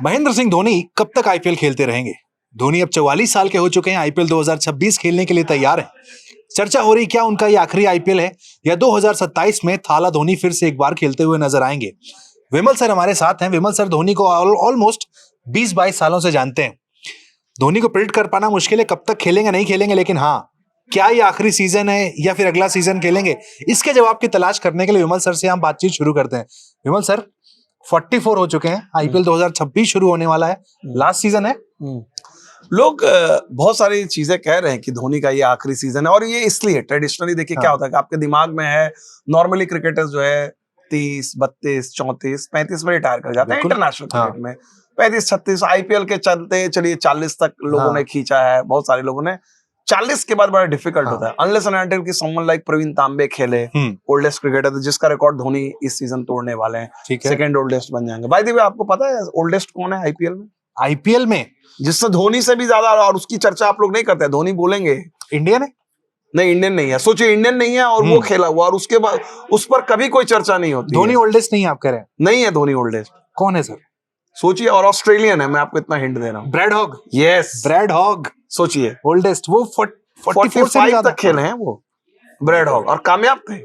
महेंद्र सिंह धोनी कब तक आईपीएल खेलते रहेंगे? धोनी अब 44 साल के हो चुके हैं, आईपीएल 2026 खेलने के लिए तैयार हैं। चर्चा हो रही क्या उनका ये आखिरी आईपीएल है या 2027 में थाला धोनी फिर से एक बार खेलते हुए नजर आएंगे? विमल सर हमारे साथ हैं। विमल सर धोनी को ऑलमोस्ट 20-22 सालों से जानते हैं। धोनी को प्रेडिक्ट कर पाना मुश्किल है कब तक खेलेंगे नहीं खेलेंगे, लेकिन हाँ, क्या ये आखिरी सीजन है या फिर अगला सीजन खेलेंगे, इसके जवाब की तलाश करने के लिए विमल सर से हम बातचीत शुरू करते हैं। विमल सर 44 हो चुके हैं, आईपीएल 2026 शुरू होने वाला है, लास्ट सीजन है। लोग बहुत सारी चीजें कह रहे हैं कि धोनी का ये आखिरी सीजन है, और ये इसलिए ट्रेडिशनली देखिए क्या होता है कि आपके दिमाग में है नॉर्मली क्रिकेटर्स जो है 30, 32, 34, 35 में रिटायर कर जाते हैं इंटरनेशनल क्रिकेट में। 35, 36 आईपीएल के चलते चलिए 40 तक लोगों ने खींचा है, बहुत सारे लोगों ने। 40 के बाद बड़ा डिफिकल्ट होता है अनलेस एंड अनटिल कि समवन लाइक प्रवीण तांबे खेले, ओल्डेस्ट क्रिकेटर जिसका रिकॉर्ड धोनी इस सीजन तोड़ने वाले हैं, सेकंड ओल्डेस्ट बन जाएंगे। बाय द वे आपको पता है ओल्डेस्ट कौन है आईपीएल में? आईपीएल में जिससे धोनी से भी ज्यादा, और उसकी चर्चा आप लोग नहीं करते, धोनी बोलेंगे इंडियन है। नहीं, इंडियन नहीं है। सोचिए इंडियन नहीं है और वो खेला हुआ, और उसके बाद उस पर कभी कोई चर्चा नहीं होती। धोनी ओल्डेस्ट नहीं है आप कह रहे हैं? नहीं है धोनी ओल्डेस्ट। कौन है सर? सोचिए, और ऑस्ट्रेलियन है, मैं आपको इतना हिंट दे रहा हूँ। Brad Hogg. Yes, Brad Hogg सोचिए ओल्डेस्ट, वो 45 तक खेले हैं वो ब्रैड हॉग, और कामयाब थे।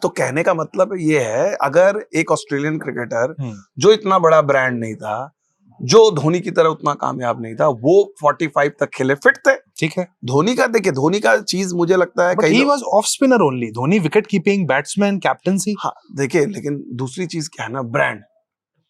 तो कहने का मतलब ये है, अगर एक ऑस्ट्रेलियन क्रिकेटर जो इतना बड़ा ब्रांड नहीं था, जो धोनी की तरह उतना कामयाब नहीं था, वो 45 तक खेले, फिट थे। ठीक है। धोनी का देखिए, धोनी का चीज मुझे लगता है he was off spinner only. Dhoni wicket keeping, batsman, captaincy. हाँ देखिए, लेकिन दूसरी चीज क्या है ना, ब्रांड।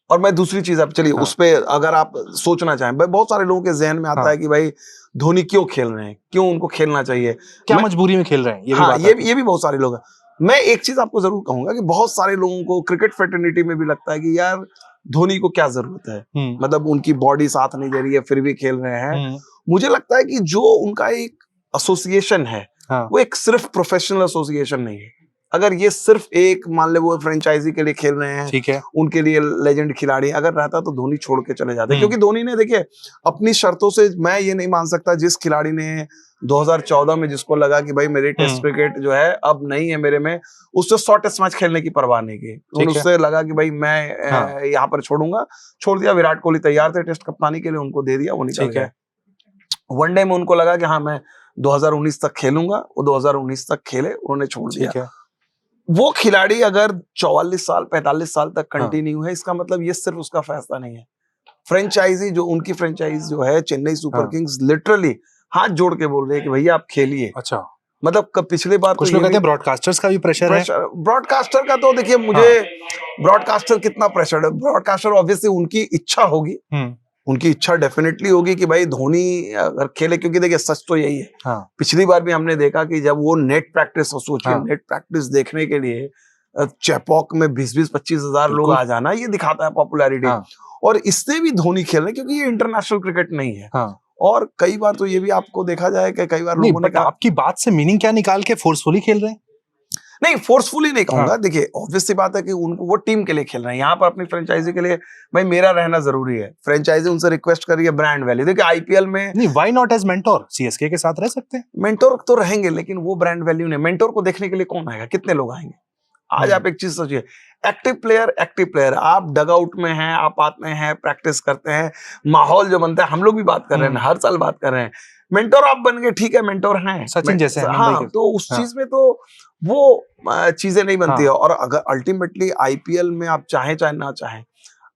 और मैं दूसरी चीज आप चलिए उस पे अगर आप सोचना चाहें, बहुत सारे लोगों के जहन में आता है कि भाई धोनी क्यों खेल रहे हैं, क्यों उनको खेलना चाहिए, क्या मजबूरी में खेल रहे हैं, ये भी बहुत सारे लोग हैं। मैं एक चीज आपको जरूर कहूंगा कि बहुत सारे लोगों को क्रिकेट फेटर्निटी में भी लगता है कि यार धोनी को क्या जरूरत है, मतलब उनकी बॉडी साथ नहीं दे रही है फिर भी खेल रहे हैं। मुझे लगता है कि जो उनका एक एसोसिएशन है वो एक सिर्फ प्रोफेशनल एसोसिएशन नहीं है। अगर ये सिर्फ एक मान ले वो फ्रेंचाइजी के लिए खेल रहे हैं, ठीक है, उनके लिए लेजेंड खिलाड़ी अगर रहता तो धोनी छोड़ के चले जाते, क्योंकि धोनी ने देखिए अपनी शर्तों से, मैं ये नहीं मान सकता जिस खिलाड़ी ने 2014 में जिसको लगा कि भाई मेरी टेस्ट क्रिकेट जो है अब नहीं है मेरे में, उससे 100 टेस्ट मैच खेलने की परवाह नहीं की, उससे लगा कि भाई मैं यहाँ पर छोड़ूंगा, छोड़ दिया। विराट कोहली तैयार थे टेस्ट कप्तानी के लिए, उनको दे दिया, वो निकल गए। वनडे में उनको लगा कि हाँ मैं 2019 तक खेलूंगा, वो 2019 तक खेले, उन्होंने छोड़ दिया। वो खिलाड़ी अगर 44 साल 45 साल तक कंटिन्यू है, इसका मतलब ये सिर्फ उसका फैसला नहीं है। फ्रेंचाइजी जो उनकी फ्रेंचाइज जो है चेन्नई सुपर किंग्स, लिटरली हाथ जोड़ के बोल रहे हैं कि भैया आप खेलिए। अच्छा, मतलब पिछले बार कुछ लोग कहते हैं ब्रॉडकास्टर्स का भी प्रेशर है। ब्रॉडकास्टर का तो देखिए, मुझे ब्रॉडकास्टर कितना प्रेशर है, ब्रॉडकास्टर ऑब्वियसली उनकी इच्छा होगी, उनकी इच्छा डेफिनेटली होगी कि भाई धोनी अगर खेले, क्योंकि देखिए सच तो यही है। पिछली बार भी हमने देखा कि जब वो नेट प्रैक्टिस, सोचिए नेट प्रैक्टिस देखने के लिए चेपॉक में 20-25 हजार लोग आ जाना, ये दिखाता है पॉपुलैरिटी। और इससे भी धोनी खेल रहे क्योंकि ये इंटरनेशनल क्रिकेट नहीं है। और कई बार तो ये भी आपको देखा जाए कि कई बार लोगों ने कहा, आपकी बात से मीनिंग क्या निकाल के फोर्सफुली खेल रहे हैं? नहीं, फोर्सफुली नहीं कहूंगा। देखिए ऑब्वियस सी बात है कि उनको वो टीम के लिए खेल रहे हैं, यहाँ पर अपनी फ्रेंचाइजी के लिए भाई मेरा रहना जरूरी है। फ्रेंचाइजी उनसे रिक्वेस्ट कर रही है ब्रांड वैल्यू। देखिए आईपीएल में नहीं, why not as mentor, CSK के साथ रह सकते हैं। मेंटोर तो रहेंगे, लेकिन वो ब्रांड वैल्यू नहीं। मेंटोर को देखने के लिए कौन आएगा, कितने लोग आएंगे? आज आप एक चीज सोचिए, एक्टिव प्लेयर, आप डगआउट में हैं, आप आते हैं, प्रैक्टिस करते हैं, माहौल जो बनता है, हम लोग भी बात कर रहे हैं, हर साल बात कर रहे हैं। मेंटोर आप बन गए, ठीक है, मेंटोर हैं सचिन जैसे, हाँ, तो उस चीज में तो वो चीजें नहीं बनती है। और अगर अल्टीमेटली आईपीएल में आप चाहे ना चाहें,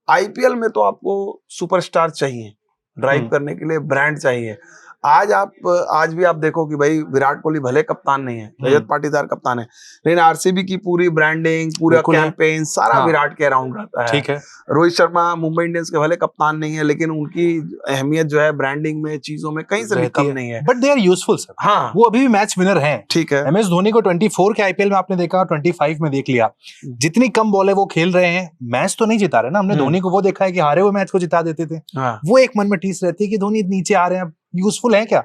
आईपीएल में तो आपको सुपरस्टार चाहिए ड्राइव करने के लिए, ब्रांड चाहिए। आज भी आप देखो कि भाई विराट कोहली भले कप्तान नहीं है, रजत पाटीदार कप्तान है, लेकिन आरसीबी की पूरी ब्रांडिंग, पूरा कैंपेन सारा विराट के अराउंड रहता है। ठीक है। रोहित शर्मा मुंबई इंडियंस के भले कप्तान नहीं है, लेकिन उनकी अहमियत जो है ब्रांडिंग में, चीजों में कहीं से भी कम नहीं है। But they are useful sir. हाँ, वो अभी भी मैच विनर हैं। ठीक है। एमएस धोनी को 24 के आईपीएल में आपने देखा, 25 में देख लिया, जितनी कम बॉल है वो खेल रहे हैं, मैच तो नहीं जिता रहे ना। हमने धोनी को वो देखा है कि हारे हुए मैच को जिता देते थे। वो एक मन में टीस रहती है कि धोनी नीचे आ रहे हैं, यूजफुल है क्या?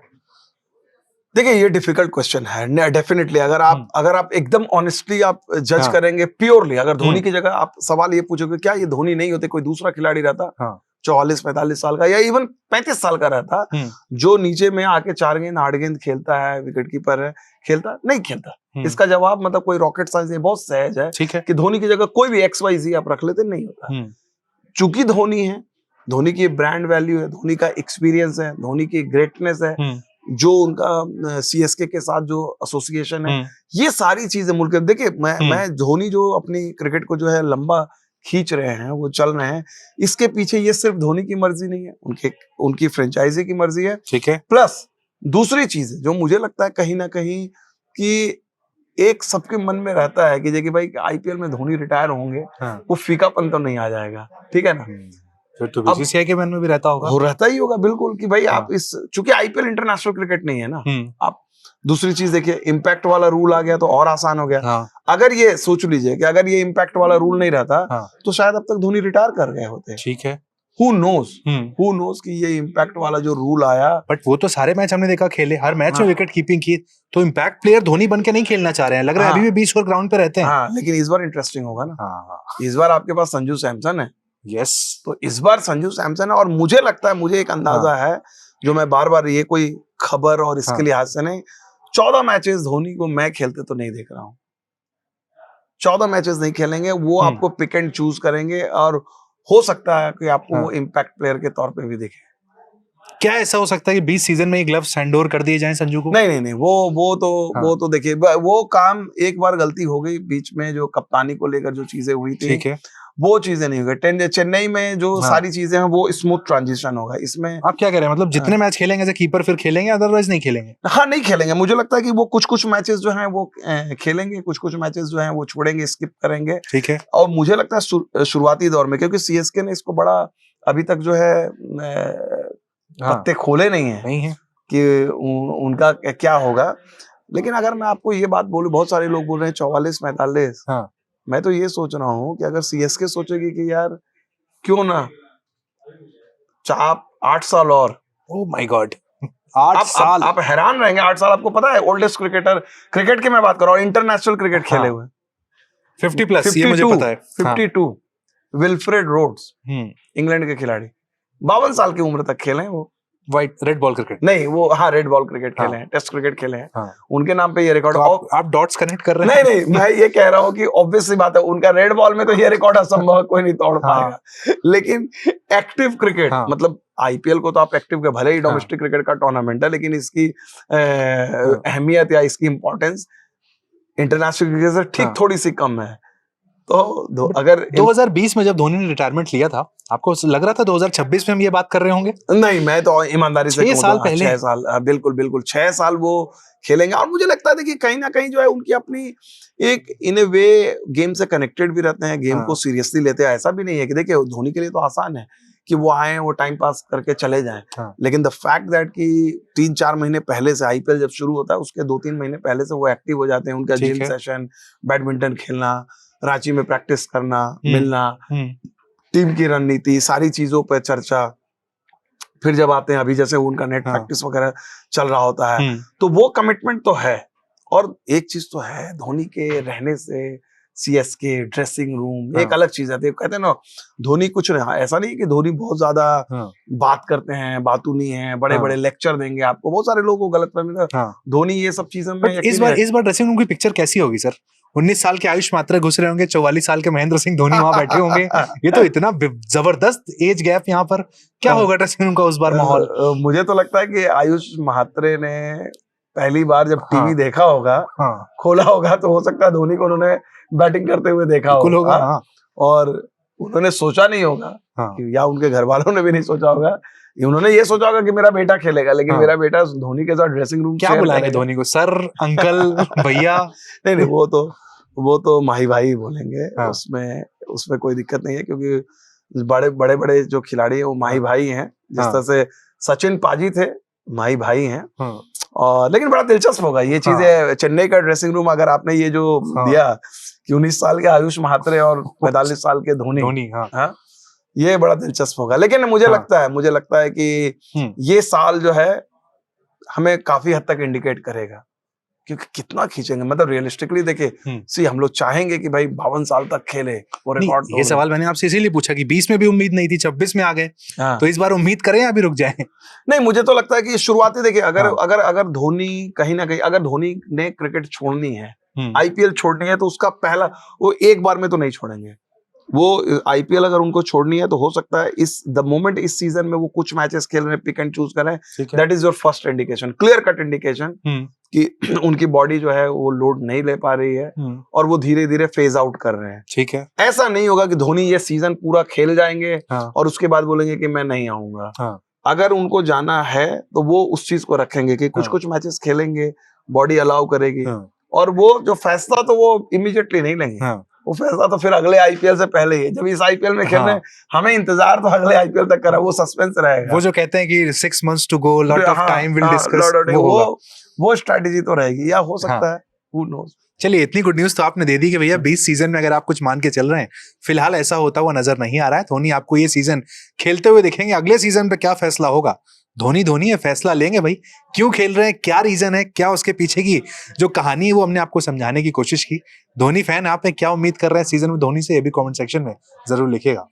देखिए ये डिफिकल्ट क्वेश्चन है डेफिनेटली। अगर आप एकदम ऑनेस्टली आप जज करेंगे प्योरली, अगर धोनी की जगह आप सवाल ये पूछोगे क्या ये धोनी नहीं होते कोई दूसरा खिलाड़ी रहता, 44-45 साल का या इवन 35 साल का रहता, जो नीचे में आके 4 गेंद 8 गेंद खेलता है, विकेट कीपर है, खेलता नहीं खेलता? इसका जवाब मतलब कोई रॉकेट साइंस नहीं, बहुत सहज है कि धोनी की जगह कोई भी XYZ आप रख लेते, नहीं होता। चूंकि धोनी है, धोनी की ब्रांड वैल्यू है, धोनी का एक्सपीरियंस है, धोनी की ग्रेटनेस है, जो उनका सीएसके के साथ जो एसोसिएशन है, ये सारी चीजें मुल्क देखिए मैं धोनी जो अपनी क्रिकेट को जो है लंबा खींच रहे हैं, वो चल रहे हैं, इसके पीछे ये सिर्फ धोनी की मर्जी नहीं है, उनकी फ्रेंचाइजी की मर्जी है। ठीक है। प्लस दूसरी चीज जो मुझे लगता है कहीं ना कहीं कि एक सबके मन में रहता है कि देखिए भाई आईपीएल में धोनी रिटायर होंगे, वो फीकापन तो नहीं आ जाएगा, ठीक है ना। फिर तो बीसीसीआई के मन में भी रहता होगा, वो रहता ही होगा बिल्कुल कि भाई आप इस, चूंकि आईपीएल इंटरनेशनल क्रिकेट नहीं है ना, आप दूसरी चीज देखिए, इम्पैक्ट वाला रूल आ गया तो और आसान हो गया। अगर ये सोच लीजिए कि अगर ये इम्पैक्ट वाला रूल नहीं रहता तो शायद अब तक धोनी रिटायर कर गए होते। ठीक है। Who knows कि ये इम्पैक्ट वाला जो रूल आया। बट वो तो सारे मैच हमने देखा खेले, हर मैच में विकेट कीपिंग की, तो इम्पैक्ट प्लेयर धोनी बन के नहीं खेलना चाह रहे हैं, लग रहा है अभी भी बीच और ग्राउंड पे रहते हैं। लेकिन इस बार इंटरेस्टिंग होगा ना, इस बार आपके पास संजू सैमसन है। यस, तो इस बार संजू सैमसन है, और मुझे लगता है, मुझे एक अंदाजा है, जो मैं बार बार, ये कोई खबर और इसके लिहाज से नहीं, 14 मैचेस धोनी को मैं खेलते तो नहीं देख रहा हूँ। 14 मैचेस नहीं खेलेंगे वो, आपको पिक एंड चूज करेंगे, और हो सकता है कि आपको वो इम्पैक्ट प्लेयर के तौर पे भी दिखे। क्या ऐसा हो सकता है कि 20 सीजन में ही ग्लव्स हैंडओवर कर दिए जाएं संजू को? नहीं, वो तो देखिए, वो काम एक बार गलती हो गई बीच में, जो कप्तानी को लेकर जो चीजें हुई थी, ठीक है, वो चीजें नहीं हो गई। चेन्नई में जो सारी चीजें हैं वो स्मूथ ट्रांजिशन होगा। इसमें आप क्या कह रहे हैं, मतलब जितने मैच खेलेंगे एज कीपर फिर खेलेंगे, अदरवाइज नहीं खेलेंगे? हाँ, नहीं खेलेंगे। मुझे लगता है कि वो कुछ मैचेस जो हैं वो खेलेंगे, कुछ मैचेस जो हैं वो छोड़ेंगे, स्किप करेंगे। ठीक है। और मुझे लगता है शुरुआती दौर में, क्योंकि सीएसके ने इसको बड़ा अभी तक जो है पत्ते खोले नहीं है कि उनका क्या होगा। लेकिन अगर मैं आपको ये बात बोलूं, बहुत सारे लोग बोल रहे हैं 44-45, मैं तो ये सोच रहा हूँ कि अगर सीएसके सोचेगी कि यार क्यों ना आप 8 साल और, ओह माय गॉड, 8 साल, आप हैरान रहेंगे। 8 साल, आपको पता है ओल्डेस्ट क्रिकेट की मैं बात कर रहा हूँ, इंटरनेशनल क्रिकेट खेले हुए 50+, ये मुझे पता है। 52 विल्फ्रेड रोड्स, इंग्लैंड के खिलाड़ी, 52 साल की उम्र तक खेले हैं वो। रेड बॉल क्रिकेट नहीं, वो रेड बॉल क्रिकेट खेले हैं, टेस्ट क्रिकेट खेले हैं, उनके नाम पे ये रिकॉर्ड। तो आप डॉट्स कनेक्ट कर रहे हैं? नहीं, मैं ये कह रहा हूँ कि ऑब्वियस सी बात है, उनका रेड बॉल में तो ये रिकॉर्ड असंभव है, कोई नहीं तोड़ पाएगा। लेकिन एक्टिव क्रिकेट, मतलब आईपीएल को तो आप एक्टिव के, भले ही डोमेस्टिक क्रिकेट का टूर्नामेंट है, लेकिन इसकी अहमियत या इसकी इंपॉर्टेंस इंटरनेशनल क्रिकेट से ठीक थोड़ी सी कम है। तो अगर 2020 में जब धोनी ने रिटायरमेंट लिया था, आपको लग रहा था 2026 में हम ये बात कर रहे होंगे? नहीं, मैं तो ईमानदारी से 6 साल पहले, 6 साल, बिल्कुल 6 साल वो खेलेंगे। और मुझे लगता है देखिए, कहीं ना कहीं जो है उनकी अपनी एक इन ए वे गेम से कनेक्टेड भी रहते हैं, गेम को सीरियसली लेते हैं। ऐसा भी नहीं है कि देखिए धोनी के लिए तो आसान है कि वो आए, वो टाइम पास करके चले जाएं, लेकिन द फैक्ट दैट कि 3-4 महीने पहले से, आईपीएल जब शुरू होता है उसके 2-3 महीने पहले से वो एक्टिव हो जाते हैं। उनका जिम सेशन, बैडमिंटन खेलना, रांची में प्रैक्टिस करना, मिलना, टीम की रणनीति, सारी चीजों पर चर्चा, फिर जब आते हैं, अभी जैसे उनका नेट प्रैक्टिस वगैरह चल रहा होता है, तो वो कमिटमेंट तो है। और एक चीज तो है, धोनी के रहने से सीएसके ड्रेसिंग रूम एक अलग चीज है। कहते हैं ना, धोनी कुछ नहीं, ऐसा नहीं कि धोनी बहुत ज्यादा बात करते हैं, बातूनी है, बड़े बड़े लेक्चर देंगे आपको, बहुत सारे लोगों को गलतफहमी था धोनी ये सब चीजों में। इस बार ड्रेसिंग रूम की पिक्चर कैसी होगी सर? 19 साल के आयुष मात्रा घुस रहे होंगे, 44 साल के महेंद्र सिंह धोनी वहां बैठे होंगे, ये तो इतना जबरदस्त एज गैप यहाँ पर, क्या होगा ड्रेसिंग रूम का उस बार माहौल? मुझे तो लगता है कि आयुष महात्रे ने पहली बार जब टीवी देखा होगा, खोला होगा, तो हो सकता है धोनी को उन्होंने बैटिंग करते हुए देखा होगा, और उन्होंने सोचा नहीं होगा कि, या उनके घर वालों ने भी नहीं सोचा होगा, उन्होंने ये सोचा होगा कि मेरा बेटा खेलेगा, लेकिन मेरा बेटा धोनी के साथ ड्रेसिंग रूम क्या बुलाएंगे धोनी को, सर, अंकल, भैया? नहीं, वो तो माही भाई बोलेंगे। उसमें कोई दिक्कत नहीं है, क्योंकि बड़े जो खिलाड़ी है वो माही भाई हैं। जिस तरह से सचिन पाजी थे, माही भाई हैं। और लेकिन बड़ा दिलचस्प होगा ये चीजें। चेन्नई का ड्रेसिंग रूम, अगर आपने ये जो दिया कि 19 साल के आयुष महात्रे और 45 साल के धोनी, ये बड़ा दिलचस्प होगा। लेकिन मुझे लगता है कि ये साल जो है हमें काफी हद तक इंडिकेट करेगा, क्योंकि कितना खींचेंगे, मतलब रियलिस्टिकली देखिए, हम लोग चाहेंगे कि भाई 52 साल तक खेले, वो रिकॉर्ड। ये सवाल मैंने आपसे इसीलिए पूछा कि 20 में भी उम्मीद नहीं थी, 26 में आ गए, तो इस बार उम्मीद करें या अभी रुक जाएं? नहीं, मुझे तो लगता है कि शुरुआती देखिए, अगर धोनी कहीं ना कहीं, अगर धोनी ने क्रिकेट छोड़नी है, आईपीएल छोड़नी है, तो उसका पहला, वो एक बार में तो नहीं छोड़ेंगे, वो आईपीएल अगर उनको छोड़नी है तो हो सकता है इस द मोमेंट इस सीजन में वो कुछ मैचेस खेल रहे हैं, पिक एंड चूज कर रहे हैं, ठीक है। That is your first indication, clear cut indication कि उनकी बॉडी जो है वो लोड नहीं ले पा रही है और वो धीरे धीरे फेज आउट कर रहे हैं। ठीक है। ऐसा नहीं होगा कि धोनी ये सीजन पूरा खेल जाएंगे हाँ। और उसके बाद बोलेंगे कि मैं नहीं आऊंगा। हाँ। अगर उनको जाना है तो वो उस चीज को रखेंगे कि कुछ कुछ मैचेस खेलेंगे, बॉडी अलाउ करेगी। और वो जो फैसला तो वो इमीडिएटली नहीं लेंगे। वो फैसला तो फिर अगले आईपीएल से पहले ही, जब इस आईपीएल में खेल रहे हैं हमें इंतजार तो अगले आईपीएल तक करा, वो सस्पेंस रहेगा। वो जो कहते हैं कि 6 months to go, lot of time we'll discuss, वो स्ट्रेटेजी तो रहेगी, या हो सकता है, who knows। चलिए, इतनी गुड न्यूज तो आपने दे दी कि भैया 20 सीजन में अगर आप कुछ मान के चल रहे हैं, फिलहाल ऐसा होता हुआ नजर नहीं आ रहा है। धोनी आपको ये सीजन खेलते हुए दिखेंगे। अगले सीजन पे क्या फैसला होगा, धोनी है, फैसला लेंगे भाई। क्यों खेल रहे हैं, क्या रीजन है, क्या उसके पीछे की जो कहानी है वो हमने आपको समझाने की कोशिश की। धोनी फैन आप क्या उम्मीद कर रहे हैं सीजन में धोनी से, ये भी कमेंट सेक्शन में जरूर लिखिएगा।